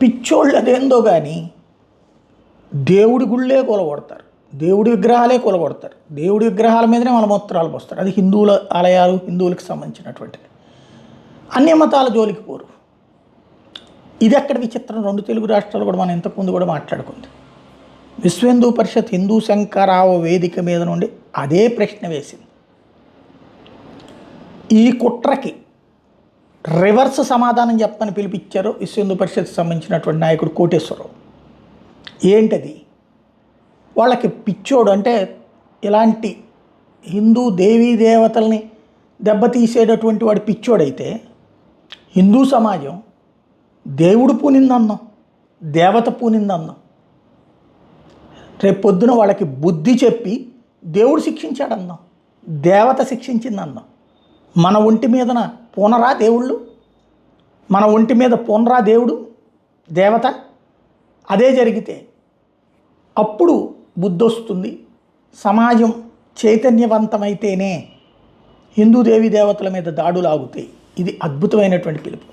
పిచ్చోళ్ళు అదేందో కానీ దేవుడి గుళ్ళే కూలగొడతారు, దేవుడి విగ్రహాలే కూలగొడతారు, దేవుడి విగ్రహాల మీదనే మలమూత్రాలు పోస్తారు. అది హిందువుల ఆలయాలు, హిందువులకు సంబంధించినటువంటిది. అన్య మతాల జోలికి పోరు. ఇది ఎక్కడ విచిత్రం? రెండు తెలుగు రాష్ట్రాలు కూడా మనం ఇంతకుముందు కూడా మాట్లాడుకుంది. విశ్వ హిందూ పరిషత్ హిందూ శంకరావ వేదిక మీద నుండి అదే ప్రశ్న వేసింది. ఈ కుట్రకి రివర్స్ సమాధానం చెప్పని పిలిపించారు విశ్వ హిందూ పరిషత్కి సంబంధించినటువంటి నాయకుడు కోటేశ్వరరావు. ఏంటది? వాళ్ళకి పిచ్చోడు అంటే ఇలాంటి హిందూ దేవీ దేవతల్ని దెబ్బతీసేటటువంటి వాడు పిచ్చోడైతే హిందూ సమాజం దేవుడు పూనిందన్నాం, దేవత పూనిందన్నాం. రేపు పొద్దున వాళ్ళకి బుద్ధి చెప్పి దేవుడు శిక్షించాడన్నాం, దేవత శిక్షించిందన్నాం. మన ఒంటి మీదన పూనరా దేవుళ్ళు, మన ఒంటి మీద పూనరా దేవుడు దేవత. అదే జరిగితే అప్పుడు బుద్ధి వస్తుంది. సమాజం చైతన్యవంతమైతేనే హిందూ దేవీ దేవతల మీద దాడులు ఆగుతాయి. ఇది అద్భుతమైనటువంటి పిలుపు.